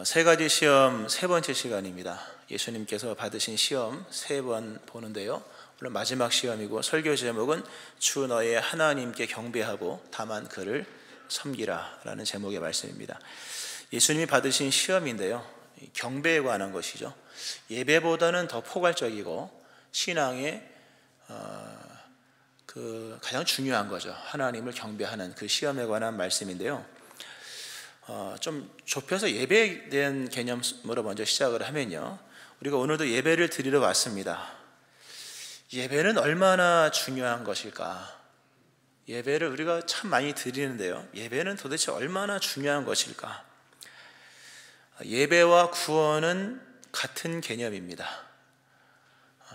세 가지 시험 세 번째 시간입니다. 예수님께서 받으신 시험 세 번 보는데요. 오늘 마지막 시험이고 설교 제목은 주 너의 하나님께 경배하고 다만 그를 섬기라 라는 제목의 말씀입니다. 예수님이 받으신 시험인데요, 경배에 관한 것이죠. 예배보다는 더 포괄적이고 신앙의 가장 중요한 거죠. 하나님을 경배하는 그 시험에 관한 말씀인데요. 좀 좁혀서 예배에 대한 개념으로 먼저 시작을 하면요, 우리가 오늘도 예배를 드리러 왔습니다. 예배는 얼마나 중요한 것일까? 예배를 우리가 참 많이 드리는데요, 예배는 도대체 얼마나 중요한 것일까? 예배와 구원은 같은 개념입니다.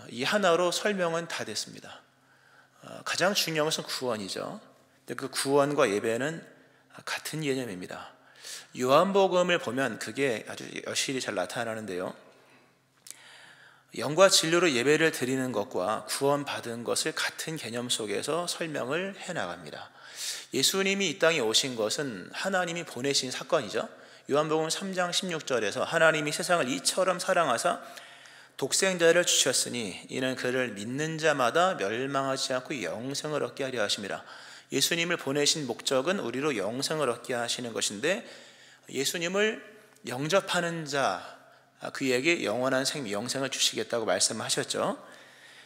이 하나로 설명은 다 됐습니다. 가장 중요한 것은 구원이죠. 근데 그 구원과 예배는 같은 개념입니다. 요한복음을 보면 그게 아주 여실히 잘 나타나는데요, 영과 진리로 예배를 드리는 것과 구원받은 것을 같은 개념 속에서 설명을 해나갑니다. 예수님이 이 땅에 오신 것은 하나님이 보내신 사건이죠. 요한복음 3장 16절에서 하나님이 세상을 이처럼 사랑하사 독생자를 주셨으니 이는 그를 믿는 자마다 멸망하지 않고 영생을 얻게 하려 하심이라. 예수님을 보내신 목적은 우리로 영생을 얻게 하시는 것인데, 예수님을 영접하는 자, 그에게 영원한 생명, 영생을 주시겠다고 말씀하셨죠.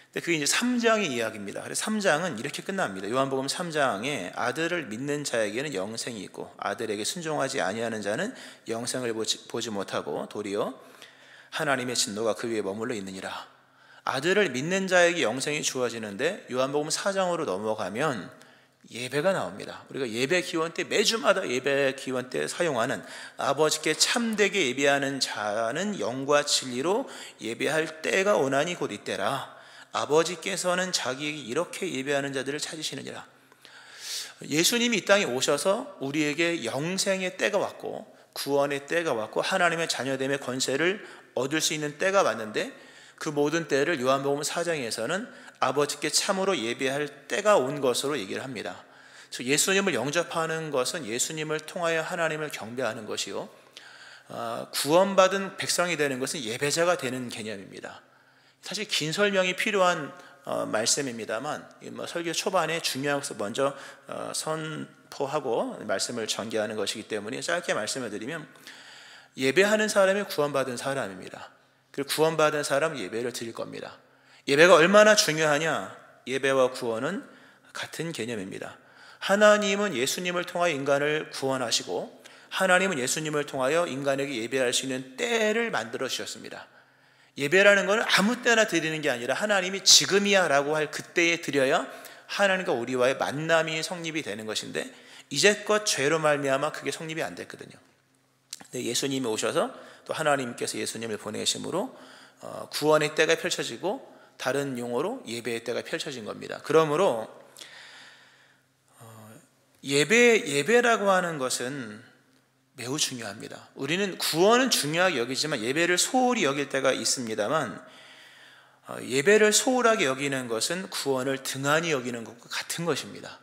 근데 그게 이제 3장의 이야기입니다. 그래서 3장은 이렇게 끝납니다. 요한복음 3장에 아들을 믿는 자에게는 영생이 있고 아들에게 순종하지 아니하는 자는 영생을 보지 못하고 도리어 하나님의 진노가 그 위에 머물러 있느니라. 아들을 믿는 자에게 영생이 주어지는데, 요한복음 4장으로 넘어가면 예배가 나옵니다. 우리가 예배 기원 때, 매주마다 예배 기원 때 사용하는 아버지께 참되게 예배하는 자는 영과 진리로 예배할 때가 오나니 곧 이때라. 아버지께서는 자기에게 이렇게 예배하는 자들을 찾으시느니라. 예수님이 이 땅에 오셔서 우리에게 영생의 때가 왔고 구원의 때가 왔고 하나님의 자녀됨의 권세를 얻을 수 있는 때가 왔는데, 그 모든 때를 요한복음 4장에서는 아버지께 참으로 예배할 때가 온 것으로 얘기를 합니다. 그래서 예수님을 영접하는 것은 예수님을 통하여 하나님을 경배하는 것이요, 구원받은 백성이 되는 것은 예배자가 되는 개념입니다. 사실 긴 설명이 필요한 말씀입니다만, 설교 초반에 중요한 것을 먼저 선포하고 말씀을 전개하는 것이기 때문에 짧게 말씀을 드리면, 예배하는 사람이 구원받은 사람입니다. 그리고 구원받은 사람은 예배를 드릴 겁니다. 예배가 얼마나 중요하냐? 예배와 구원은 같은 개념입니다. 하나님은 예수님을 통하여 인간을 구원하시고 하나님은 예수님을 통하여 인간에게 예배할 수 있는 때를 만들어 주셨습니다. 예배라는 것은 아무 때나 드리는 게 아니라 하나님이 지금이야 라고 할 그때에 드려야 하나님과 우리와의 만남이 성립이 되는 것인데, 이제껏 죄로 말미암아 그게 성립이 안 됐거든요. 근데 예수님이 오셔서 또 하나님께서 예수님을 보내심으로 구원의 때가 펼쳐지고 다른 용어로 예배의 때가 펼쳐진 겁니다. 그러므로 예배라고 하는 것은 매우 중요합니다. 우리는 구원은 중요하게 여기지만 예배를 소홀히 여길 때가 있습니다만, 예배를 소홀하게 여기는 것은 구원을 등한히 여기는 것과 같은 것입니다.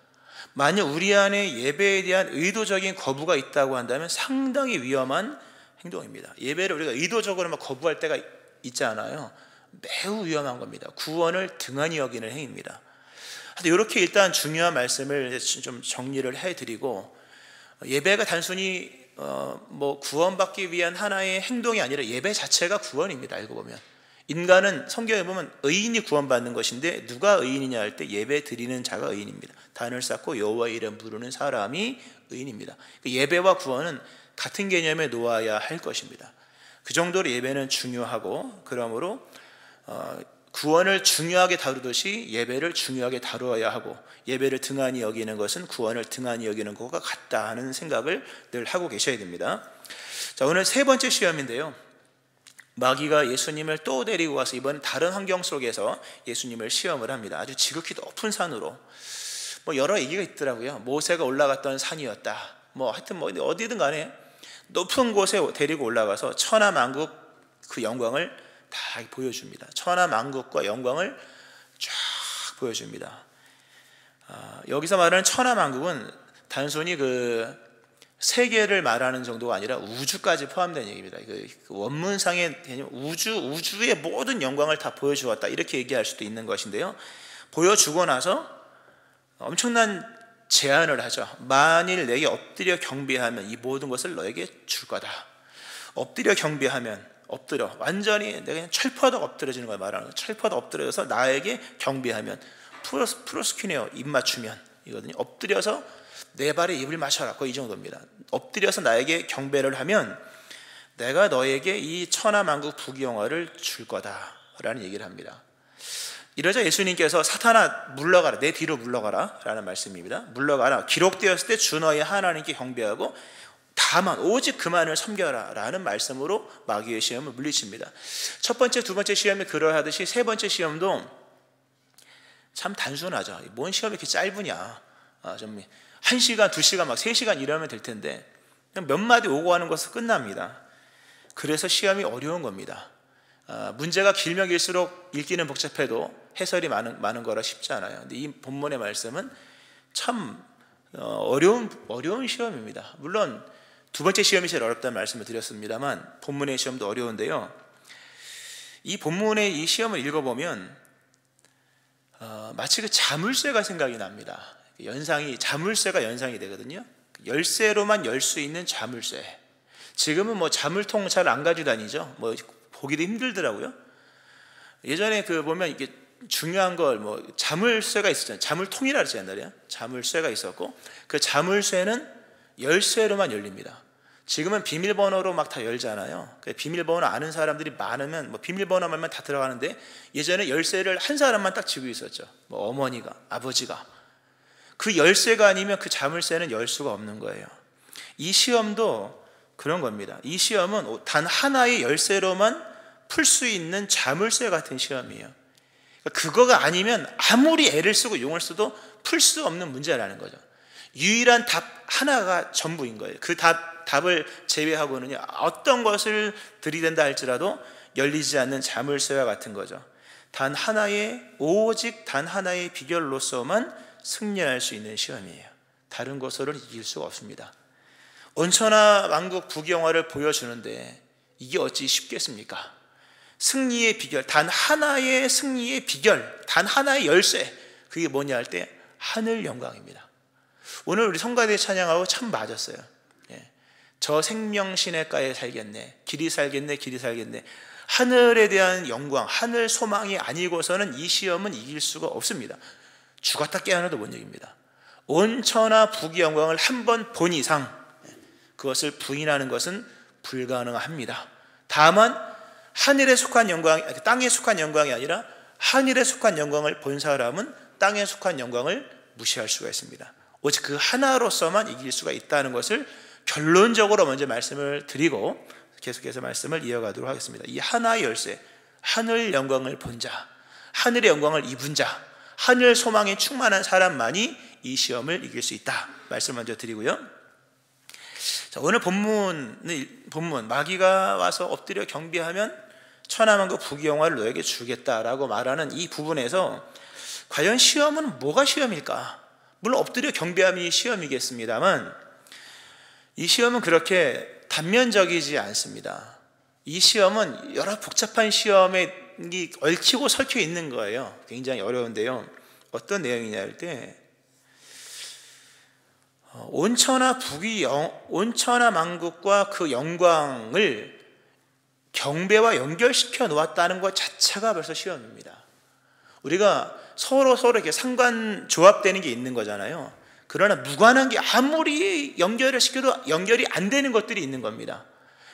만약 우리 안에 예배에 대한 의도적인 거부가 있다고 한다면 상당히 위험한 행동입니다. 예배를 우리가 의도적으로 거부할 때가 있지 않아요? 매우 위험한 겁니다. 구원을 등한히 여기는 행위입니다. 이렇게 일단 중요한 말씀을 좀 정리를 해드리고, 예배가 단순히 구원받기 위한 하나의 행동이 아니라 예배 자체가 구원입니다. 알고 보면 인간은 성경에 보면 의인이 구원받는 것인데, 누가 의인이냐 할 때 예배 드리는 자가 의인입니다. 단을 쌓고 여호와의 이름 부르는 사람이 의인입니다. 예배와 구원은 같은 개념에 놓아야 할 것입니다. 그 정도로 예배는 중요하고, 그러므로 구원을 중요하게 다루듯이 예배를 중요하게 다루어야 하고, 예배를 등한히 여기는 것은 구원을 등한히 여기는 것과 같다 하는 생각을 늘 하고 계셔야 됩니다. 자, 오늘 세 번째 시험인데요, 마귀가 예수님을 또 데리고 와서 이번 다른 환경 속에서 예수님을 시험을 합니다. 아주 지극히 높은 산으로, 여러 얘기가 있더라고요. 모세가 올라갔던 산이었다, 하여튼 어디든 간에 높은 곳에 데리고 올라가서 천하만국 그 영광을 다 보여줍니다. 천하만국과 영광을 쫙 보여줍니다. 여기서 말하는 천하만국은 단순히 세계를 말하는 정도가 아니라 우주까지 포함된 얘기입니다. 그 원문상의 개념, 우주의 모든 영광을 다 보여주었다, 이렇게 얘기할 수도 있는 것인데요, 보여주고 나서 엄청난 제안을 하죠. 만일 내게 엎드려 경배하면 이 모든 것을 너에게 줄 거다. 엎드려 경배하면, 엎드려, 완전히 내가 그냥 철퍼덕 엎드려지는 걸 말하는 거예요. 철퍼덕 엎드려서 나에게 경배하면, 프로스키네오, 입 맞추면 이거든요. 엎드려서 내 발에 입을 맞춰라, 거의 이 정도입니다. 엎드려서 나에게 경배를 하면 내가 너에게 이 천하만국 부귀영화를 줄 거다 라는 얘기를 합니다. 이러자 예수님께서 사탄아 물러가라, 내 뒤로 물러가라 라는 말씀입니다. 물러가라, 기록되었을 때 주 너의 하나님께 경배하고 다만 오직 그만을 섬겨라 라는 말씀으로 마귀의 시험을 물리칩니다. 첫 번째, 두 번째 시험이 그러하듯이 세 번째 시험도 참 단순하죠. 뭔 시험이 이렇게 짧으냐, 좀 1시간, 2시간, 막 3시간 이러면 될 텐데 그냥 몇 마디 오고 하는 것은 끝납니다. 그래서 시험이 어려운 겁니다. 문제가 길면 길수록 읽기는 복잡해도 해설이 많은 거라 쉽지 않아요. 근데 이 본문의 말씀은 참 어려운 시험입니다. 물론 두 번째 시험이 제일 어렵다는 말씀을 드렸습니다만 본문의 시험도 어려운데요, 이 본문의 이 시험을 읽어보면 마치 그 자물쇠가 생각이 납니다. 자물쇠가 연상이 되거든요. 열쇠로만 열 수 있는 자물쇠. 지금은 뭐 자물통 잘 안 가지고 다니죠. 뭐 보기도 힘들더라고요. 예전에 보면 이게 중요한 걸 자물쇠가 있었잖아요. 자물통이라 그랬죠, 옛날에. 자물쇠가 있었고 그 자물쇠는 열쇠로만 열립니다. 지금은 비밀번호로 막 다 열잖아요. 비밀번호 아는 사람들이 많으면 비밀번호만 다 들어가는데 예전에 열쇠를 한 사람만 딱 쥐고 있었죠. 어머니가, 아버지가. 그 열쇠가 아니면 그 자물쇠는 열 수가 없는 거예요. 이 시험도 그런 겁니다. 이 시험은 단 하나의 열쇠로만 풀 수 있는 자물쇠 같은 시험이에요. 그거가 아니면 아무리 애를 쓰고 용을 써도 풀 수 없는 문제라는 거죠. 유일한 답 하나가 전부인 거예요. 그 답을 제외하고는 어떤 것을 들이댄다 할지라도 열리지 않는 자물쇠와 같은 거죠. 오직 단 하나의 비결로서만 승리할 수 있는 시험이에요. 다른 것으로는 이길 수가 없습니다. 온천하 만국 부귀영화를 보여주는데 이게 어찌 쉽겠습니까? 승리의 비결, 단 하나의 승리의 비결, 단 하나의 열쇠, 그게 뭐냐 할 때 하늘 영광입니다. 오늘 우리 성가대 찬양하고 참 맞았어요. 저 생명시냇가에 살겠네, 길이 살겠네. 하늘에 대한 영광, 하늘 소망이 아니고서는 이 시험은 이길 수가 없습니다. 죽었다 깨어나도 못 이깁니다. 온천하 부귀영광을 한 번 본 이상 그것을 부인하는 것은 불가능합니다. 다만 하늘에 속한 영광, 땅에 속한 영광이 아니라 하늘에 속한 영광을 본 사람은 땅에 속한 영광을 무시할 수가 있습니다. 오직 그 하나로서만 이길 수가 있다는 것을 결론적으로 먼저 말씀을 드리고 계속해서 말씀을 이어가도록 하겠습니다. 이 하나의 열쇠, 하늘 영광을 본 자, 하늘의 영광을 입은 자, 하늘 소망에 충만한 사람만이 이 시험을 이길 수 있다, 말씀 먼저 드리고요. 자, 오늘 본문 마귀가 와서 엎드려 경배하면 천하만국 부귀영화를 너에게 주겠다라고 말하는 이 부분에서 과연 시험은 뭐가 시험일까? 물론 엎드려 경배함이 시험이겠습니다만 이 시험은 그렇게 단면적이지 않습니다. 이 시험은 여러 복잡한 시험에 얽히고 설켜 있는 거예요. 굉장히 어려운데요, 어떤 내용이냐 할 때 온천하 만국과 그 영광을 경배와 연결시켜 놓았다는 것 자체가 벌써 시험입니다. 우리가 서로 이렇게 상관 조합되는 게 있는 거잖아요. 그러나 무관한 게 아무리 연결을 시켜도 연결이 안 되는 것들이 있는 겁니다.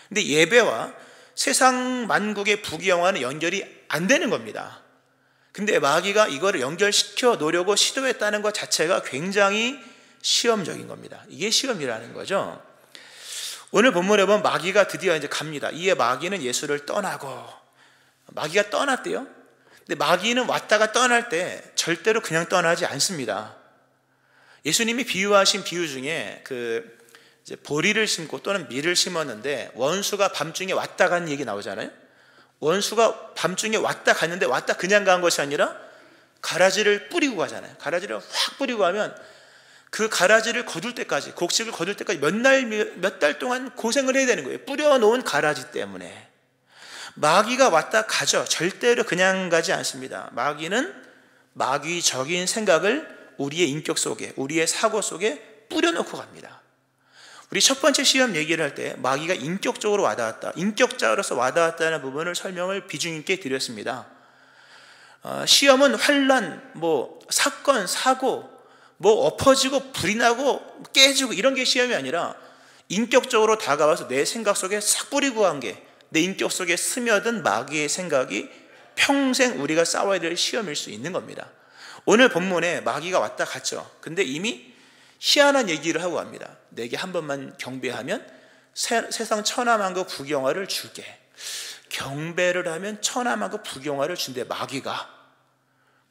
근데 예배와 세상 만국의 부귀영화는 연결이 안 되는 겁니다. 근데 마귀가 이거를 연결시켜 놓으려고 시도했다는 것 자체가 굉장히 시험적인 겁니다. 이게 시험이라는 거죠. 오늘 본문에 보면 마귀가 드디어 이제 갑니다. 이에 마귀는 예수를 떠나고, 마귀가 떠났대요. 근데 마귀는 왔다가 떠날 때 절대로 그냥 떠나지 않습니다. 예수님이 비유하신 비유 중에 이제 보리를 심고 또는 밀을 심었는데 원수가 밤중에 왔다 간 얘기 나오잖아요. 원수가 밤중에 왔다 갔는데 왔다 그냥 간 것이 아니라 가라지를 뿌리고 가잖아요. 가라지를 확 뿌리고 가면 그 가라지를 거둘 때까지, 곡식을 거둘 때까지 몇 달 동안 고생을 해야 되는 거예요. 뿌려놓은 가라지 때문에. 마귀가 왔다 가죠. 절대로 그냥 가지 않습니다. 마귀는 마귀적인 생각을 우리의 인격 속에, 우리의 사고 속에 뿌려놓고 갑니다. 우리 첫 번째 시험 얘기를 할 때 마귀가 인격적으로 와닿았다, 인격자로서 와닿았다는 부분을 설명을 비중 있게 드렸습니다. 시험은 환난, 사건, 사고, 엎어지고 불이 나고 깨지고 이런 게 시험이 아니라 인격적으로 다가와서 내 생각 속에 싹 뿌리고 간 게, 내 인격 속에 스며든 마귀의 생각이 평생 우리가 싸워야 될 시험일 수 있는 겁니다. 오늘 본문에 마귀가 왔다 갔죠. 근데 이미 희한한 얘기를 하고 갑니다. 내게 한 번만 경배하면 세상 천하만국 부경화를 줄게. 경배를 하면 천하만국 부경화를 준대, 마귀가.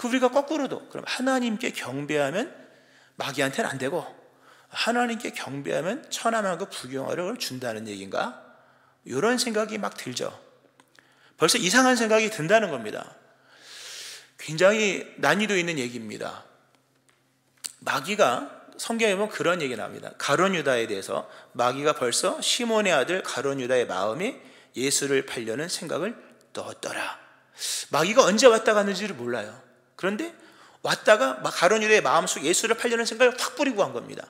우리가 거꾸로도 그럼 하나님께 경배하면 마귀한테는 안 되고 하나님께 경배하면 천하만국 부경화를 준다는 얘기인가? 이런 생각이 막 들죠. 벌써 이상한 생각이 든다는 겁니다. 굉장히 난이도 있는 얘기입니다. 마귀가 성경에 보면 그런 얘기 나옵니다. 가룟 유다에 대해서 마귀가 벌써 시몬의 아들 가룟 유다의 마음에 예수를 팔려는 생각을 넣었더라. 마귀가 언제 왔다 갔는지를 몰라요. 그런데 왔다가 가룟 유다의 마음속에 예수를 팔려는 생각을 확 뿌리고 간 겁니다.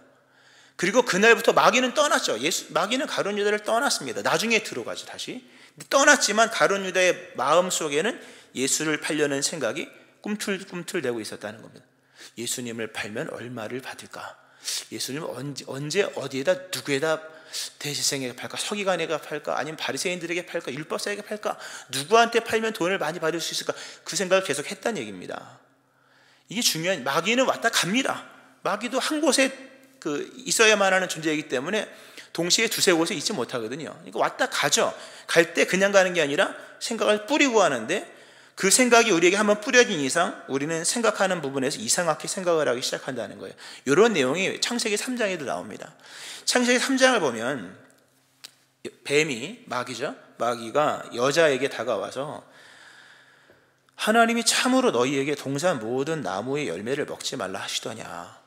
그리고 그날부터 마귀는 떠났죠. 마귀는 가룟 유다를 떠났습니다. 나중에 들어가죠, 다시. 떠났지만 가룟 유다의 마음속에는 예수를 팔려는 생각이 꿈틀꿈틀대고 있었다는 겁니다. 예수님을 팔면 얼마를 받을까? 예수님을 언제 어디에다 누구에다 대제사장에게 팔까? 서기관에게 팔까? 아니면 바리새인들에게 팔까? 율법사에게 팔까? 누구한테 팔면 돈을 많이 받을 수 있을까? 그 생각을 계속 했다는 얘기입니다. 이게 중요한, 마귀는 왔다 갑니다. 마귀도 한 곳에 있어야만 하는 존재이기 때문에 동시에 두세 곳에 있지 못하거든요. 그러니까 왔다 가죠. 갈 때 그냥 가는 게 아니라 생각을 뿌리고 가는데, 그 생각이 우리에게 한번 뿌려진 이상 우리는 생각하는 부분에서 이상하게 생각을 하기 시작한다는 거예요. 이런 내용이 창세기 3장에도 나옵니다. 창세기 3장을 보면 뱀이, 마귀죠, 마귀가 여자에게 다가와서 하나님이 참으로 너희에게 동산 모든 나무의 열매를 먹지 말라 하시더냐,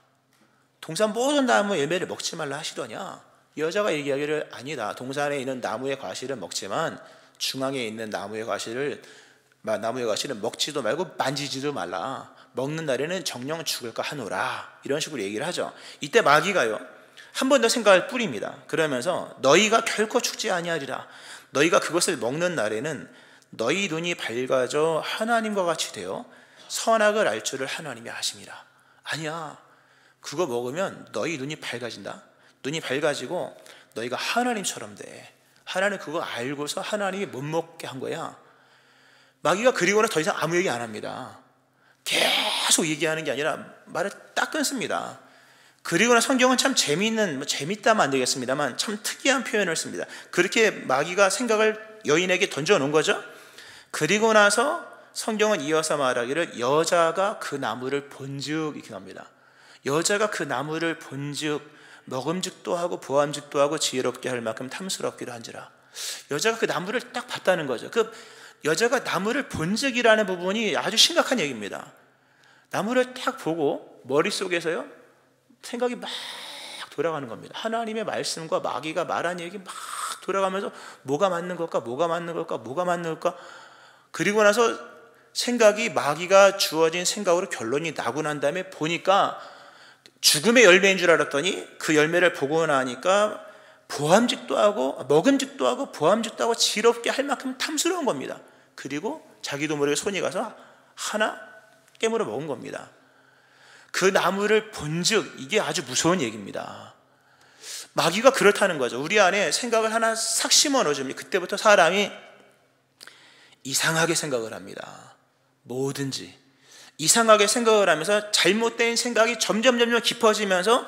동산 모든 나무의 열매를 먹지 말라 하시더냐. 여자가 얘기하기를, 아니다, 동산에 있는 나무의 과실은 먹지만 중앙에 있는 나무의 과실은 먹지도 말고 만지지도 말라. 먹는 날에는 정령 죽을까 하노라. 이런 식으로 얘기를 하죠. 이때 마귀가요, 한 번 더 생각을 뿌립니다. 그러면서 너희가 결코 죽지 아니하리라. 너희가 그것을 먹는 날에는 너희 눈이 밝아져 하나님과 같이 되어 선악을 알 줄을 하나님이 아심이라. 아니야, 그거 먹으면 너희 눈이 밝아진다. 눈이 밝아지고 너희가 하나님처럼 돼. 하나님 그거 알고서 하나님이 못 먹게 한 거야. 마귀가 그리고는 더 이상 아무 얘기 안 합니다. 계속 얘기하는 게 아니라 말을 딱 끊습니다. 그리고는 성경은 참 재밌다면 안 되겠습니다만 참 특이한 표현을 씁니다. 그렇게 마귀가 생각을 여인에게 던져놓은 거죠. 그리고 나서 성경은 이어서 말하기를 여자가 그 나무를 본즉 이렇게 나옵니다. 여자가 그 나무를 본즉 먹음직도 하고 보암직도 하고 지혜롭게 할 만큼 탐스럽기도 한지라. 여자가 그 나무를 딱 봤다는 거죠. 그 여자가 나무를 본즉이라는 부분이 아주 심각한 얘기입니다. 나무를 딱 보고 머릿속에서요 생각이 막 돌아가는 겁니다. 하나님의 말씀과 마귀가 말한 얘기 막 돌아가면서 뭐가 맞는 걸까, 뭐가 맞는 걸까, 뭐가 맞는 걸까. 그리고 나서 생각이 마귀가 주어진 생각으로 결론이 나고 난 다음에 보니까 죽음의 열매인 줄 알았더니 그 열매를 보고 나니까 보암직도 하고 먹음직도 하고 보암직도 하고 지롭게 할 만큼 탐스러운 겁니다. 그리고 자기도 모르게 손이 가서 하나 깨물어 먹은 겁니다. 그 나무를 본즉, 이게 아주 무서운 얘기입니다. 마귀가 그렇다는 거죠. 우리 안에 생각을 하나 싹 심어 넣어주면 그때부터 사람이 이상하게 생각을 합니다. 뭐든지 이상하게 생각을 하면서 잘못된 생각이 점점 깊어지면서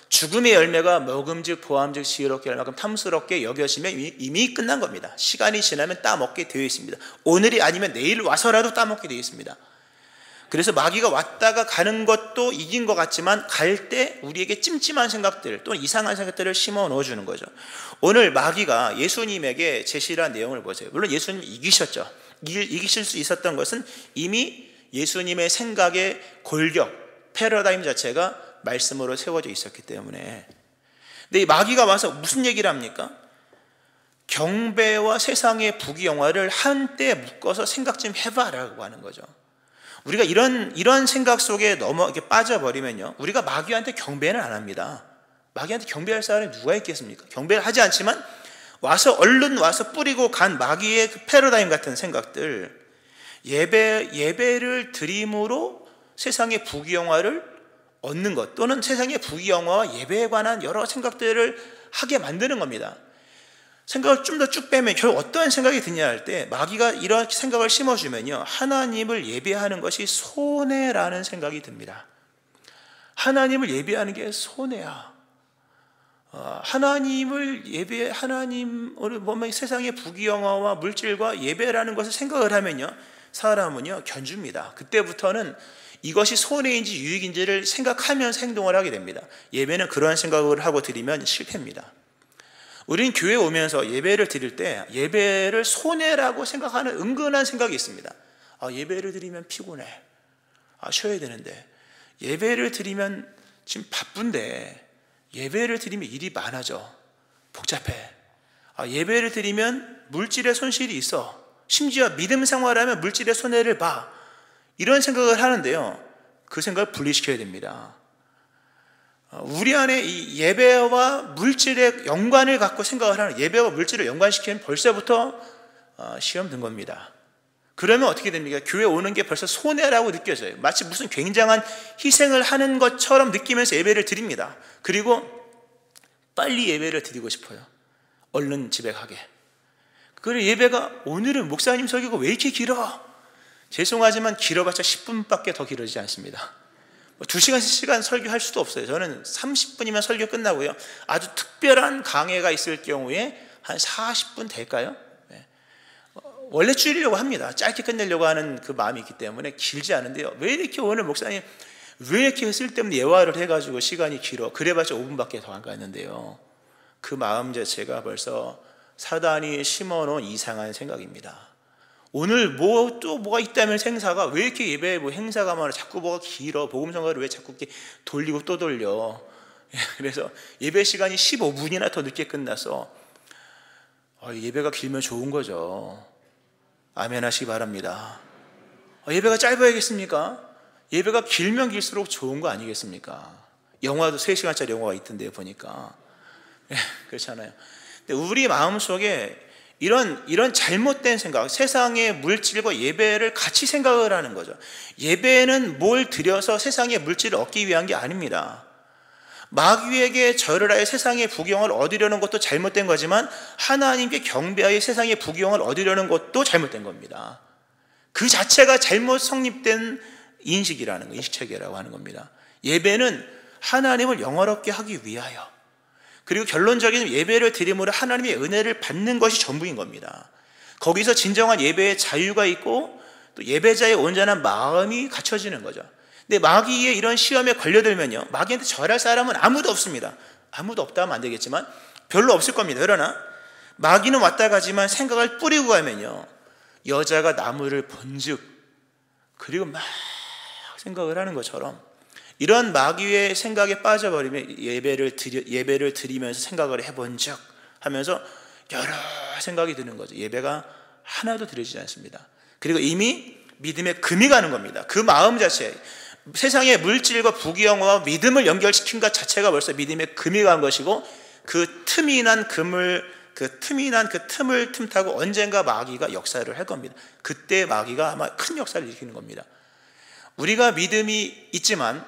죽음의 열매가 먹음직 보암직 지혜롭게 할 만큼 탐스럽게 여겨지면 이미 끝난 겁니다. 시간이 지나면 따먹게 되어 있습니다. 오늘이 아니면 내일 와서라도 따먹게 되어 있습니다. 그래서 마귀가 왔다가 가는 것도 이긴 것 같지만 갈 때 우리에게 찜찜한 생각들 또는 이상한 생각들을 심어 넣어주는 거죠. 오늘 마귀가 예수님에게 제시한 내용을 보세요. 물론 예수님 이기셨죠. 이기실 수 있었던 것은 이미 예수님의 생각의 골격, 패러다임 자체가 말씀으로 세워져 있었기 때문에. 근데 이 마귀가 와서 무슨 얘기를 합니까? 경배와 세상의 부귀영화를 한때 묶어서 생각 좀 해봐라고 하는 거죠. 우리가 이런 생각 속에 이렇게 빠져버리면요, 우리가 마귀한테 경배는 안 합니다. 마귀한테 경배할 사람이 누가 있겠습니까? 경배를 하지 않지만 얼른 와서 뿌리고 간 마귀의 그 패러다임 같은 생각들, 예배를 드림으로 세상의 부귀영화를 얻는 것, 또는 세상의 부귀영화와 예배에 관한 여러 생각들을 하게 만드는 겁니다. 생각을 좀 더 쭉 빼면 결국 어떠한 생각이 드냐 할 때, 마귀가 이런 생각을 심어주면요, 하나님을 예배하는 것이 손해라는 생각이 듭니다. 하나님을 예배하는 게 손해야. 하나님을 보면 세상의 부귀영화와 물질과 예배라는 것을 생각을 하면요, 사람은요 견줍니다. 그때부터는 이것이 손해인지 유익인지를 생각하면서 행동을 하게 됩니다. 예배는 그러한 생각을 하고 드리면 실패입니다. 우리는 교회에 오면서 예배를 드릴 때 예배를 손해라고 생각하는 은근한 생각이 있습니다. 예배를 드리면 피곤해. 쉬어야 되는데. 예배를 드리면 지금 바쁜데. 예배를 드리면 일이 많아져. 복잡해. 예배를 드리면 물질의 손실이 있어. 심지어 믿음 생활하면 물질의 손해를 봐. 이런 생각을 하는데요, 그 생각을 분리시켜야 됩니다. 우리 안에 이 예배와 물질의 연관을 갖고 생각을 하는, 예배와 물질을 연관시키면 벌써부터 시험 든 겁니다. 그러면 어떻게 됩니까? 교회 오는 게 벌써 손해라고 느껴져요. 마치 무슨 굉장한 희생을 하는 것처럼 느끼면서 예배를 드립니다. 그리고 빨리 예배를 드리고 싶어요. 얼른 집에 가게. 그리고 예배가 오늘은 목사님 설교가 왜 이렇게 길어? 죄송하지만 길어봤자 10분밖에 더 길어지지 않습니다. 2시간, 3시간 설교할 수도 없어요. 저는 30분이면 설교 끝나고요, 아주 특별한 강해가 있을 경우에 한 40분 될까요? 원래 줄이려고 합니다. 짧게 끝내려고 하는 그 마음이 있기 때문에 길지 않은데요, 왜 이렇게 오늘 목사님 왜 이렇게 쓸데없는 예화를 해가지고 시간이 길어? 그래봤자 5분밖에 더 안 갔는데요, 그 마음 자체가 벌써 사단이 심어놓은 이상한 생각입니다. 오늘 뭐가 있다면 행사가 왜 이렇게 예배 행사가 많아? 자꾸 뭐가 길어? 복음성가를 왜 자꾸 이렇게 돌리고 또 돌려? 그래서 예배 시간이 15분이나 더 늦게 끝나서 예배가 길면 좋은 거죠. 아멘 하시기 바랍니다. 예배가 짧아야겠습니까? 예배가 길면 길수록 좋은 거 아니겠습니까? 영화도 3시간짜리 영화가 있던데요, 보니까. 그렇잖아요. 근데 우리 마음속에 이런 잘못된 생각, 세상의 물질과 예배를 같이 생각을 하는 거죠. 예배는 뭘 드려서 세상의 물질을 얻기 위한 게 아닙니다. 마귀에게 절을 하여 세상의 부귀영화를 얻으려는 것도 잘못된 거지만, 하나님께 경배하여 세상의 부귀영화를 얻으려는 것도 잘못된 겁니다. 그 자체가 잘못 성립된 인식이라는 거, 인식체계라고 하는 겁니다. 예배는 하나님을 영화롭게 하기 위하여, 그리고 결론적인 예배를 드림으로 하나님의 은혜를 받는 것이 전부인 겁니다. 거기서 진정한 예배의 자유가 있고 또 예배자의 온전한 마음이 갖춰지는 거죠. 근데 마귀의 이런 시험에 걸려들면요, 마귀한테 절할 사람은 아무도 없습니다. 아무도 없다 하면 안 되겠지만 별로 없을 겁니다. 그러나 마귀는 왔다 가지만 생각을 뿌리고 가면요, 여자가 나무를 본즉, 그리고 막 생각을 하는 것처럼 이런 마귀의 생각에 빠져버리면 예배를 드리면서 생각을 해본 적 하면서 여러 생각이 드는 거죠. 예배가 하나도 드려지지 않습니다. 그리고 이미 믿음에 금이 가는 겁니다. 그 마음 자체, 세상의 물질과 부귀영화와 믿음을 연결시킨 것 자체가 벌써 믿음에 금이 간 것이고, 그 틈이 난 그 틈을 틈타고 언젠가 마귀가 역사를 할 겁니다. 그때 마귀가 아마 큰 역사를 일으키는 겁니다. 우리가 믿음이 있지만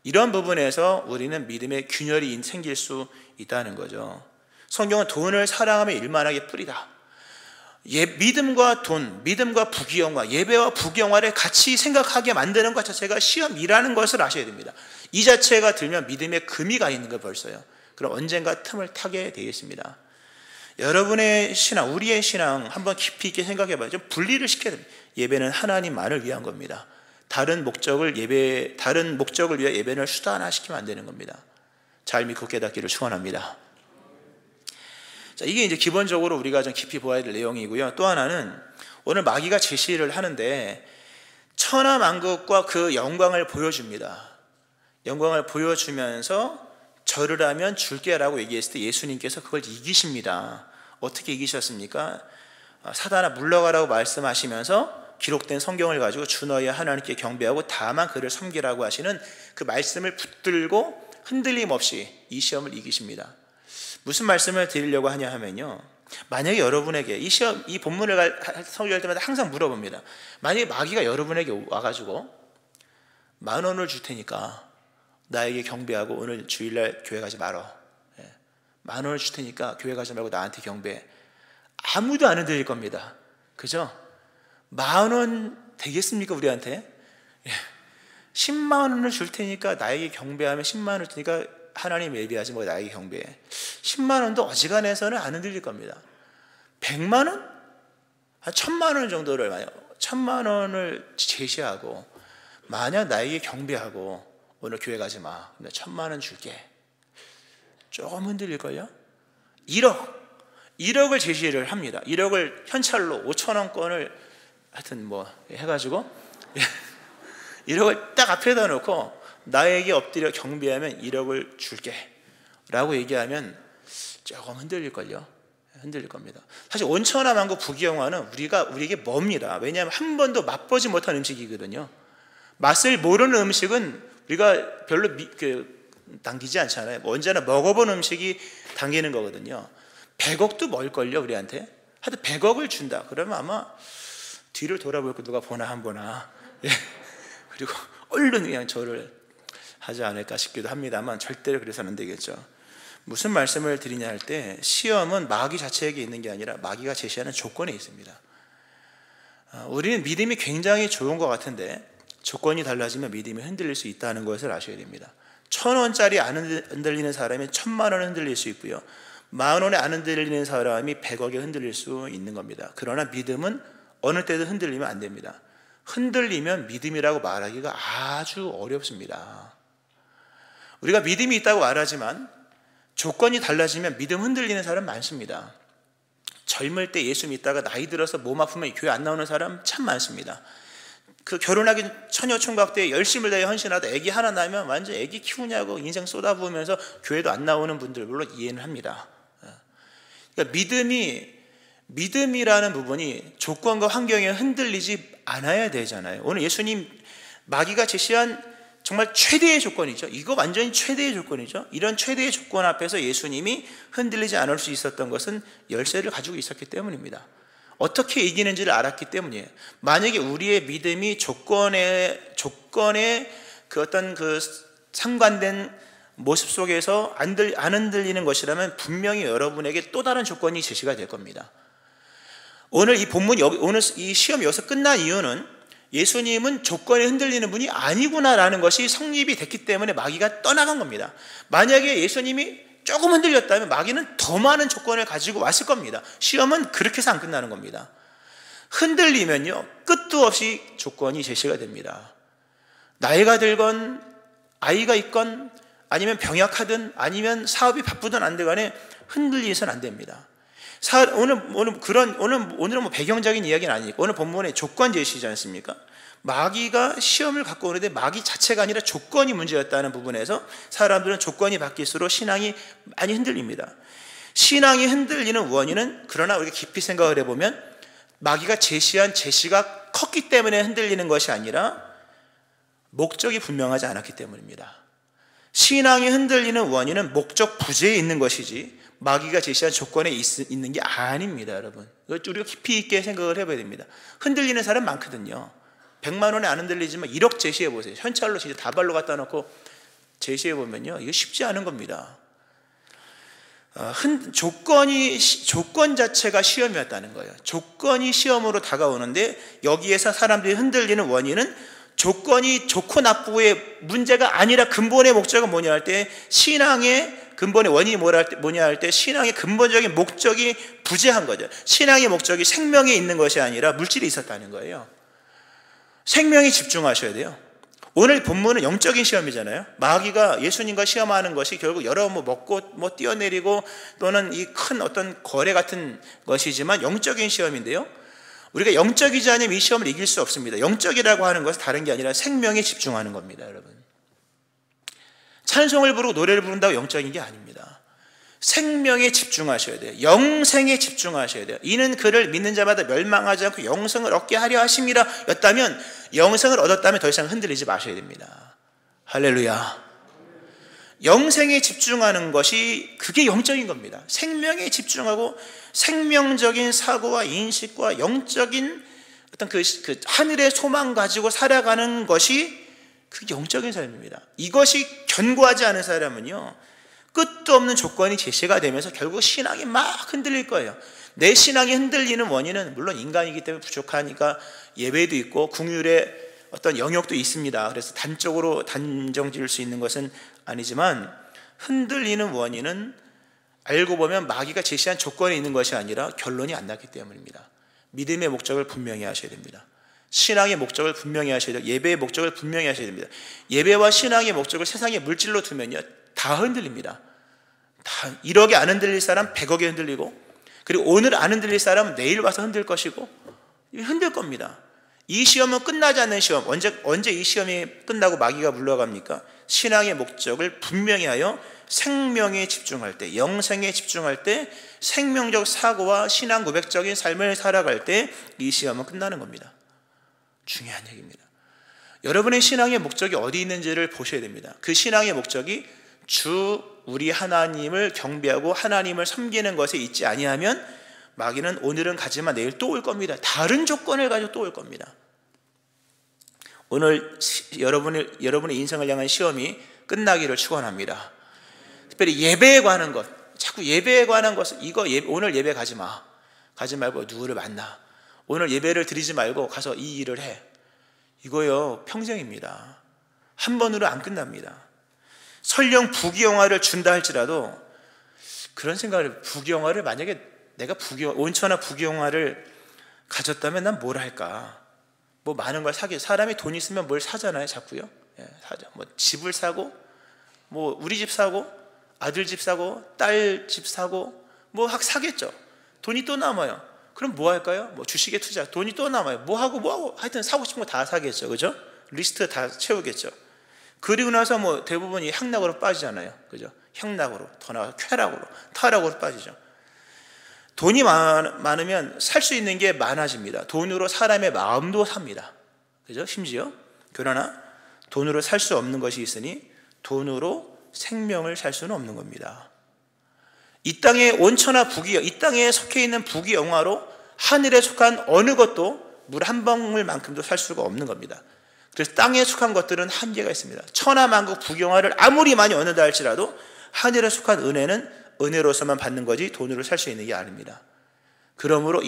이런 부분에서 우리는 믿음의 균열이 생길 수 있다는 거죠. 성경은 돈을 사랑하며 일만하게 뿌리다. 믿음과 돈, 믿음과 부귀영화, 예배와 부귀영화를 같이 생각하게 만드는 것 자체가 시험이라는 것을 아셔야 됩니다. 이 자체가 들면 믿음에 금이 가 있는 걸 벌써요. 그럼 언젠가 틈을 타게 되어 있습니다. 여러분의 신앙, 우리의 신앙 한번 깊이 있게 생각해 봐요. 좀 분리를 시켜야 됩니다. 예배는 하나님만을 위한 겁니다. 다른 목적을 위해 예배를 수단화시키면 안 되는 겁니다. 잘 믿고 깨닫기를 축원합니다. 자, 이게 이제 기본적으로 우리가 좀 깊이 보아야 될 내용이고요. 또 하나는 오늘 마귀가 제시를 하는데 천하만국과 그 영광을 보여줍니다. 영광을 보여주면서 절을 하면 줄게라고 얘기했을 때 예수님께서 그걸 이기십니다. 어떻게 이기셨습니까? 사단아 물러가라고 말씀하시면서 기록된 성경을 가지고 주 너희의 하나님께 경배하고 다만 그를 섬기라고 하시는 그 말씀을 붙들고 흔들림 없이 이 시험을 이기십니다. 무슨 말씀을 드리려고 하냐 하면요, 만약에 여러분에게 이 본문을 설교할 때마다 항상 물어봅니다. 만약에 마귀가 여러분에게 와가지고 10,000원을 줄 테니까 나에게 경배하고 오늘 주일날 교회 가지 말어. 10,000원을 줄 테니까 교회 가지 말고 나한테 경배해. 아무도 안 흔들릴 겁니다. 그죠? 10,000원 되겠습니까 우리한테? 10만 원을 줄 테니까 나에게 경배하면 10만 원을 주니까 하나님 예배하지 뭐 나에게 경배해. 10만 원도 어지간해서는 안 흔들릴 겁니다. 100만 원? 한 1,000만 원 정도를 1,000만 원을 제시하고 만약 나에게 경배하고 오늘 교회 가지 마. 근데 1,000만 원 줄게. 조금 흔들릴걸요? 1억을 제시를 합니다. 1억을 현찰로 5,000원권을 하여튼 뭐 해가지고 1억을 딱 앞에다 놓고 나에게 엎드려 경배하면 1억을 줄게 라고 얘기하면 조금 흔들릴걸요? 흔들릴 겁니다. 사실 온천하만고 부귀영화는 우리에게 멉니다. 왜냐하면 한 번도 맛보지 못한 음식이거든요. 맛을 모르는 음식은 우리가 별로 당기지 않잖아요. 언제나 먹어본 음식이 당기는 거거든요. 100억도 멀걸요 우리한테. 하여튼 100억을 준다 그러면 아마 뒤를 돌아볼 거 누가 보나 안 보나, 그리고 얼른 그냥 절을 하지 않을까 싶기도 합니다만 절대로 그래서는 안 되겠죠. 무슨 말씀을 드리냐 할 때 시험은 마귀 자체에게 있는 게 아니라 마귀가 제시하는 조건에 있습니다. 우리는 믿음이 굉장히 좋은 것 같은데 조건이 달라지면 믿음이 흔들릴 수 있다는 것을 아셔야 됩니다. 1,000원짜리 안 흔들리는 사람이 1,000만 원을 흔들릴 수 있고요, 10,000원에 안 흔들리는 사람이 100억에 흔들릴 수 있는 겁니다. 그러나 믿음은 어느 때도 흔들리면 안 됩니다. 흔들리면 믿음이라고 말하기가 아주 어렵습니다. 우리가 믿음이 있다고 말하지만 조건이 달라지면 믿음 흔들리는 사람 많습니다. 젊을 때 예수 믿다가 나이 들어서 몸 아프면 교회 안 나오는 사람 참 많습니다. 그 결혼하기 처녀총각 때 열심을 다해 헌신하다 애기 하나 나면 완전 애기 키우냐고 인생 쏟아부으면서 교회도 안 나오는 분들 물론 이해는 합니다. 그러니까 믿음이라는 부분이 조건과 환경에 흔들리지 않아야 되잖아요. 오늘 예수님 마귀가 제시한 정말 최대의 조건이죠. 이거 완전히 최대의 조건이죠. 이런 최대의 조건 앞에서 예수님이 흔들리지 않을 수 있었던 것은 열쇠를 가지고 있었기 때문입니다. 어떻게 이기는지를 알았기 때문이에요. 만약에 우리의 믿음이 조건에 그 어떤 그 상관된 모습 속에서 안 흔들리는 것이라면 분명히 여러분에게 또 다른 조건이 제시가 될 겁니다. 오늘 이 본문 오늘 이 시험이 여기서 끝난 이유는 예수님은 조건에 흔들리는 분이 아니구나라는 것이 성립이 됐기 때문에 마귀가 떠나간 겁니다. 만약에 예수님이 조금 흔들렸다면 마귀는 더 많은 조건을 가지고 왔을 겁니다. 시험은 그렇게 해서 안 끝나는 겁니다. 흔들리면요 끝도 없이 조건이 제시가 됩니다. 나이가 들건 아이가 있건 아니면 병약하든 아니면 사업이 바쁘든 안 되간에 흔들리서는 안 됩니다. 오늘은 뭐 배경적인 이야기는 아니고 오늘 본문에 조건 제시지 않습니까? 마귀가 시험을 갖고 오는데 마귀 자체가 아니라 조건이 문제였다는 부분에서 사람들은 조건이 바뀔수록 신앙이 많이 흔들립니다. 신앙이 흔들리는 원인은 그러나 우리가 깊이 생각을 해보면 마귀가 제시한 제시가 컸기 때문에 흔들리는 것이 아니라 목적이 분명하지 않았기 때문입니다. 신앙이 흔들리는 원인은 목적 부재에 있는 것이지 마귀가 제시한 조건에 있는 게 아닙니다. 여러분, 우리가 깊이 있게 생각을 해봐야 됩니다. 흔들리는 사람 많거든요. 100만 원에 안 흔들리지만 1억 제시해 보세요. 현찰로 진짜 다발로 갖다 놓고 제시해 보면요 이거 쉽지 않은 겁니다. 조건 자체가 시험이었다는 거예요. 조건이 시험으로 다가오는데 여기에서 사람들이 흔들리는 원인은 조건이 좋고 나쁘고의 문제가 아니라 근본의 목적은 뭐냐 할 때 신앙의 근본의 원인이 뭐냐 할 때 신앙의 근본적인 목적이 부재한 거죠. 신앙의 목적이 생명에 있는 것이 아니라 물질이 있었다는 거예요. 생명에 집중하셔야 돼요. 오늘 본문은 영적인 시험이잖아요. 마귀가 예수님과 시험하는 것이 결국 여러 먹고 뛰어내리고 또는 이 큰 어떤 거래 같은 것이지만 영적인 시험인데요. 우리가 영적이지 않으면 이 시험을 이길 수 없습니다. 영적이라고 하는 것은 다른 게 아니라 생명에 집중하는 겁니다, 여러분. 찬송을 부르고 노래를 부른다고 영적인 게 아닙니다. 생명에 집중하셔야 돼요. 영생에 집중하셔야 돼요. 이는 그를 믿는 자마다 멸망하지 않고 영생을 얻게 하려 하심이라 였다면, 영생을 얻었다면 더 이상 흔들리지 마셔야 됩니다. 할렐루야. 영생에 집중하는 것이 그게 영적인 겁니다. 생명에 집중하고 생명적인 사고와 인식과 영적인 어떤 그 하늘의 소망 가지고 살아가는 것이 그게 영적인 삶입니다. 이것이 견고하지 않은 사람은요, 끝도 없는 조건이 제시가 되면서 결국 신앙이 막 흔들릴 거예요. 내 신앙이 흔들리는 원인은 물론 인간이기 때문에 부족하니까 예배도 있고 긍휼의 어떤 영역도 있습니다. 그래서 단적으로 단정 지을 수 있는 것은 아니지만, 흔들리는 원인은 알고 보면 마귀가 제시한 조건이 있는 것이 아니라 결론이 안 났기 때문입니다. 믿음의 목적을 분명히 하셔야 됩니다. 신앙의 목적을 분명히 하셔야 돼요. 예배의 목적을 분명히 하셔야 됩니다. 예배와 신앙의 목적을 세상의 물질로 두면요, 다 흔들립니다. 다 1억에 안 흔들릴 사람 100억에 흔들리고, 그리고 오늘 안 흔들릴 사람은 내일 와서 흔들 것이고, 흔들 겁니다. 이 시험은 끝나지 않는 시험. 언제 이 시험이 끝나고 마귀가 물러갑니까? 신앙의 목적을 분명히 하여 생명에 집중할 때, 영생에 집중할 때, 생명적 사고와 신앙 고백적인 삶을 살아갈 때 이 시험은 끝나는 겁니다. 중요한 얘기입니다. 여러분의 신앙의 목적이 어디 있는지를 보셔야 됩니다. 그 신앙의 목적이 주 우리 하나님을 경배하고 하나님을 섬기는 것에 있지 아니하면 마귀는 오늘은 가지만 내일 또 올 겁니다. 다른 조건을 가지고 또 올 겁니다. 오늘 여러분의 인생을 향한 시험이 끝나기를 축원합니다. 특별히 예배에 관한 것, 자꾸 예배에 관한 것을, 오늘 예배 가지 말고 누구를 만나, 오늘 예배를 드리지 말고 가서 이 일을 해, 이거요 평생입니다. 한 번으로 안 끝납니다. 설령 부귀영화를 준다 할지라도, 그런 생각을, 부귀영화를 만약에 내가 온천하 부귀영화를 가졌다면 난 뭘 할까? 뭐 많은 걸 사게, 사람이 돈 있으면 뭘 사잖아요, 자꾸요. 예, 사죠. 뭐 집을 사고, 뭐 우리 집 사고, 아들 집 사고, 딸 집 사고, 뭐 사겠죠. 돈이 또 남아요. 그럼 뭐 할까요? 뭐 주식에 투자, 돈이 또 남아요. 뭐 하고 하여튼 사고 싶은 거 다 사겠죠, 그죠? 리스트 다 채우겠죠. 그리고 나서 뭐 대부분이 향락으로 빠지잖아요, 그죠? 향락으로, 더 나아가 쾌락으로, 타락으로 빠지죠. 돈이 많으면 살 수 있는 게 많아집니다. 돈으로 사람의 마음도 삽니다, 그죠? 심지어. 그러나 돈으로 살 수 없는 것이 있으니 돈으로 생명을 살 수는 없는 겁니다. 이 땅의 온천하 이 땅에 속해 있는 부귀영화로 하늘에 속한 어느 것도 물 한 방울만큼도 살 수가 없는 겁니다. 그래서 땅에 속한 것들은 한계가 있습니다. 천하만국 부귀영화를 아무리 많이 얻는다 할지라도 하늘에 속한 은혜는 은혜로서만 받는 거지 돈으로 살 수 있는 게 아닙니다. 그러므로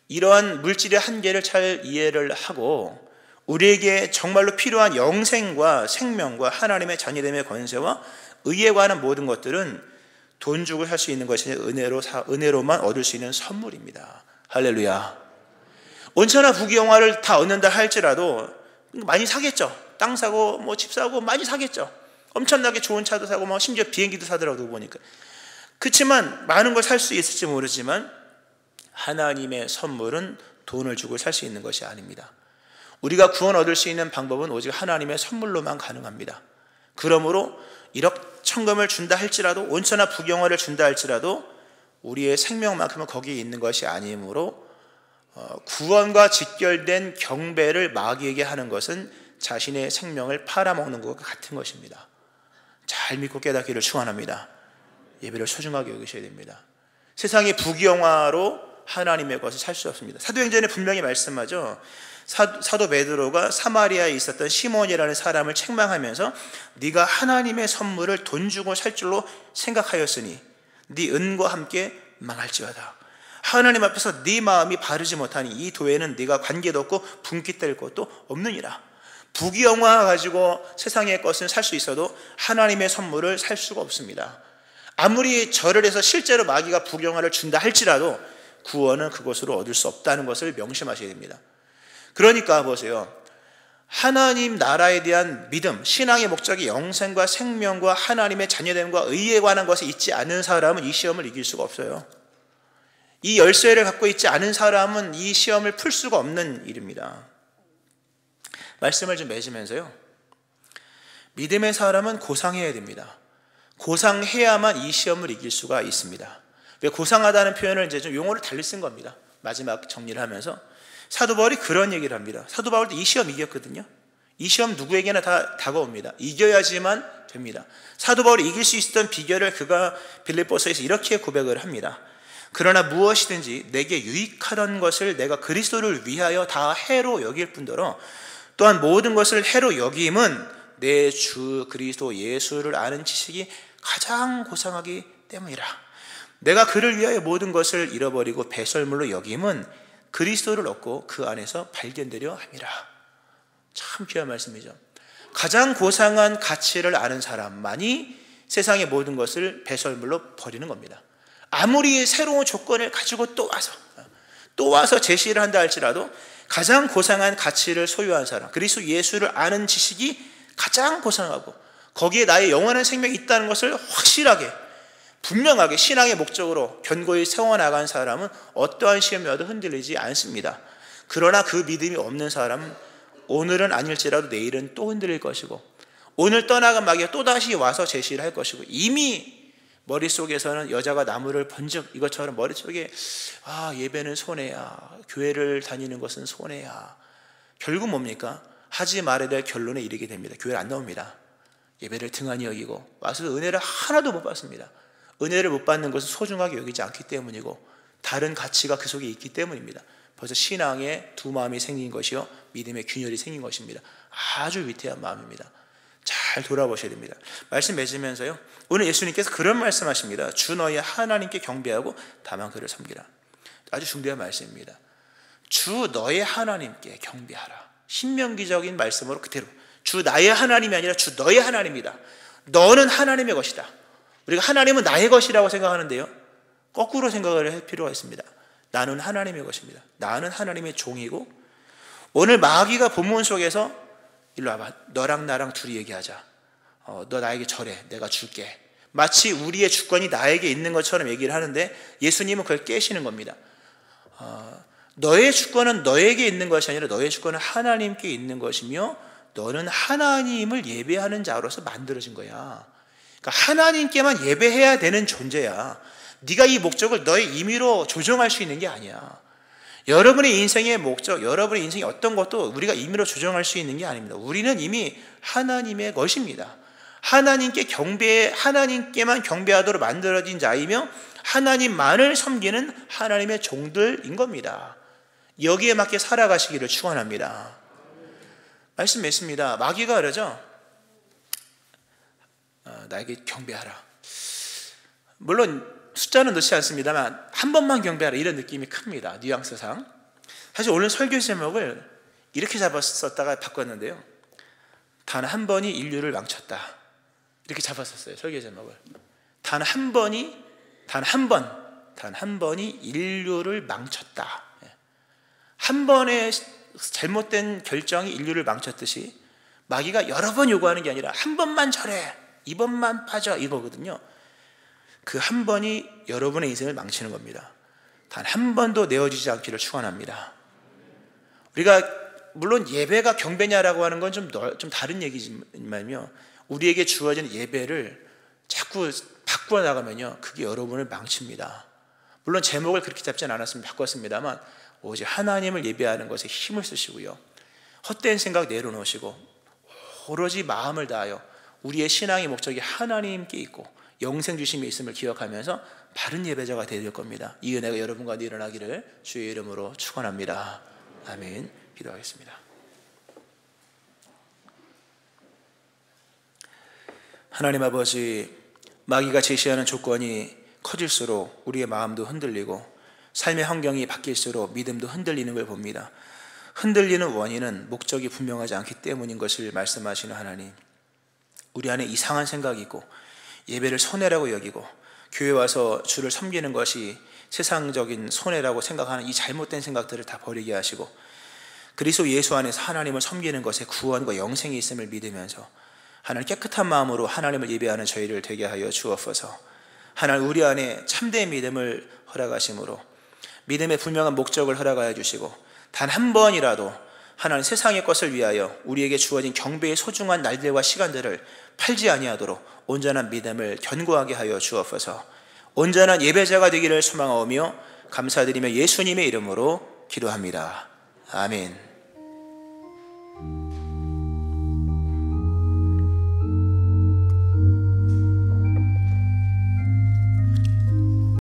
이러한 물질의 한계를 잘 이해를 하고, 우리에게 정말로 필요한 영생과 생명과 하나님의 자녀됨의 권세와 의에 관한 모든 것들은 돈 주고 살 수 있는 것이 은혜로만 얻을 수 있는 선물입니다. 할렐루야. 온천하 부귀영화를 다 얻는다 할지라도 많이 사겠죠. 땅 사고 뭐 집 사고 많이 사겠죠. 엄청나게 좋은 차도 사고 뭐 심지어 비행기도 사더라도 보니까. 그렇지만 많은 걸 살 수 있을지 모르지만 하나님의 선물은 돈을 주고 살 수 있는 것이 아닙니다. 우리가 구원 얻을 수 있는 방법은 오직 하나님의 선물로만 가능합니다. 그러므로 1억 천금을 준다 할지라도, 온천하 부귀영화를 준다 할지라도 우리의 생명만큼은 거기에 있는 것이 아니므로 구원과 직결된 경배를 마귀에게 하는 것은 자신의 생명을 팔아먹는 것과 같은 것입니다. 잘 믿고 깨닫기를 축원합니다. 예배를 소중하게 여기셔야 됩니다. 세상의 부귀영화로 하나님의 것을 살 수 없습니다. 사도행전에 분명히 말씀하죠. 사도 베드로가 사마리아에 있었던 시몬이라는 사람을 책망하면서 네가 하나님의 선물을 돈 주고 살 줄로 생각하였으니 네 은과 함께 망할지어다. 하나님 앞에서 네 마음이 바르지 못하니 이 도에는 네가 관계도 없고 분깃될 것도 없느니라. 부귀영화 가지고 세상의 것은 살 수 있어도 하나님의 선물을 살 수가 없습니다. 아무리 절을 해서 실제로 마귀가 부귀영화를 준다 할지라도 구원은 그것으로 얻을 수 없다는 것을 명심하셔야 됩니다. 그러니까 보세요. 하나님 나라에 대한 믿음, 신앙의 목적이 영생과 생명과 하나님의 자녀됨과 의에 관한 것이 있지 않은 사람은 이 시험을 이길 수가 없어요. 이 열쇠를 갖고 있지 않은 사람은 이 시험을 풀 수가 없는 일입니다. 말씀을 좀 맺으면서요, 믿음의 사람은 고상해야 됩니다. 고상해야만 이 시험을 이길 수가 있습니다. 왜 고상하다는 표현을 이제 좀 용어를 달리 쓴 겁니다. 마지막 정리를 하면서 사도 바울이 그런 얘기를 합니다. 사도 바울도 이 시험 이겼거든요. 이 시험 누구에게나 다 다가옵니다. 이겨야지만 됩니다. 사도 바울이 이길 수 있었던 비결을 그가 빌립보서에서 이렇게 고백을 합니다. 그러나 무엇이든지 내게 유익하던 것을 내가 그리스도를 위하여 다 해로 여길 뿐더러 또한 모든 것을 해로 여김은 내 주 그리스도 예수를 아는 지식이 가장 고상하기 때문이라. 내가 그를 위하여 모든 것을 잃어버리고 배설물로 여김은 그리스도를 얻고 그 안에서 발견되려 함이라. 참 귀한 말씀이죠. 가장 고상한 가치를 아는 사람만이 세상의 모든 것을 배설물로 버리는 겁니다. 아무리 새로운 조건을 가지고 또 와서 제시를 한다 할지라도 가장 고상한 가치를 소유한 사람, 그리스도 예수를 아는 지식이 가장 고상하고 거기에 나의 영원한 생명이 있다는 것을 확실하게 분명하게 신앙의 목적으로 견고히 세워나간 사람은 어떠한 시험이 와도 흔들리지 않습니다. 그러나 그 믿음이 없는 사람은 오늘은 아닐지라도 내일은 또 흔들릴 것이고 오늘 떠나간 마귀가 또다시 와서 제시를 할 것이고 이미 머릿속에서는 여자가 나무를 번쩍 이것처럼 머릿속에 예배는 손해야, 교회를 다니는 것은 손해야. 결국 뭡니까? 하지 말아야 될 결론에 이르게 됩니다. 교회를 안 나옵니다. 예배를 등한히 여기고 와서 은혜를 하나도 못 받습니다. 은혜를 못 받는 것은 소중하게 여기지 않기 때문이고 다른 가치가 그 속에 있기 때문입니다. 벌써 신앙의 두 마음이 생긴 것이요 믿음의 균열이 생긴 것입니다. 아주 위태한 마음입니다. 잘 돌아보셔야 됩니다. 말씀 맺으면서요, 오늘 예수님께서 그런 말씀하십니다. 주 너희 하나님께 경배하고 다만 그를 섬기라. 아주 중대한 말씀입니다. 주 너희 하나님께 경배하라. 신명기적인 말씀으로 그대로 주 나의 하나님이 아니라 주 너의 하나님이다. 너는 하나님의 것이다. 우리가 하나님은 나의 것이라고 생각하는데요, 거꾸로 생각을 할 필요가 있습니다. 나는 하나님의 것입니다. 나는 하나님의 종이고, 오늘 마귀가 본문 속에서 일로 와봐, 너랑 나랑 둘이 얘기하자. 너 나에게 절해, 내가 줄게. 마치 우리의 주권이 나에게 있는 것처럼 얘기를 하는데 예수님은 그걸 깨시는 겁니다. 너의 주권은 너에게 있는 것이 아니라 너의 주권은 하나님께 있는 것이며 너는 하나님을 예배하는 자로서 만들어진 거야. 그러니까 하나님께만 예배해야 되는 존재야. 네가 이 목적을 너의 임의로 조정할 수 있는 게 아니야. 여러분의 인생의 목적, 여러분의 인생의 어떤 것도 우리가 임의로 조정할 수 있는 게 아닙니다. 우리는 이미 하나님의 것입니다. 하나님께만 경배하도록 만들어진 자이며 하나님만을 섬기는 하나님의 종들인 겁니다. 여기에 맞게 살아가시기를 축원합니다. 말씀 맺습니다. 마귀가 그러죠. 나에게 경배하라. 물론 숫자는 넣지 않습니다만 한 번만 경배하라 이런 느낌이 큽니다. 뉘앙스상. 사실 오늘 설교 제목을 이렇게 잡았었다가 바꿨는데요, 단 한 번이 인류를 망쳤다 이렇게 잡았었어요. 설교 제목을 단 한 번이 인류를 망쳤다. 한 번의 잘못된 결정이 인류를 망쳤듯이 마귀가 여러 번 요구하는 게 아니라 한 번만 절해, 이번만 빠져 이거거든요. 그 한 번이 여러분의 인생을 망치는 겁니다. 단 한 번도 내어지지 않기를 축원합니다. 우리가 물론 예배가 경배냐라고 하는 건 좀 다른 얘기지만요, 우리에게 주어진 예배를 자꾸 바꾸어 나가면요 그게 여러분을 망칩니다. 물론 제목을 그렇게 잡진 않았으면 바꿨습니다만 오직 하나님을 예배하는 것에 힘을 쓰시고요, 헛된 생각 내려놓으시고 오로지 마음을 다하여 우리의 신앙의 목적이 하나님께 있고 영생 주심이 있음을 기억하면서 바른 예배자가 되어야 될 겁니다. 이 은혜가 여러분과 일어나기를 주의 이름으로 축원합니다. 아멘. 기도하겠습니다. 하나님 아버지, 마귀가 제시하는 조건이 커질수록 우리의 마음도 흔들리고 삶의 환경이 바뀔수록 믿음도 흔들리는 걸 봅니다. 흔들리는 원인은 목적이 분명하지 않기 때문인 것을 말씀하시는 하나님, 우리 안에 이상한 생각이 있고 예배를 손해라고 여기고 교회 와서 주를 섬기는 것이 세상적인 손해라고 생각하는 이 잘못된 생각들을 다 버리게 하시고 그리스도 예수 안에서 하나님을 섬기는 것에 구원과 영생이 있음을 믿으면서 하나님 깨끗한 마음으로 하나님을 예배하는 저희를 되게 하여 주옵소서. 하나님 우리 안에 참된 믿음을 허락하심으로 믿음의 분명한 목적을 허락하여 주시고 단 한 번이라도 하나님 세상의 것을 위하여 우리에게 주어진 경배의 소중한 날들과 시간들을 팔지 아니하도록 온전한 믿음을 견고하게 하여 주옵소서. 온전한 예배자가 되기를 소망하오며 감사드리며 예수님의 이름으로 기도합니다. 아멘.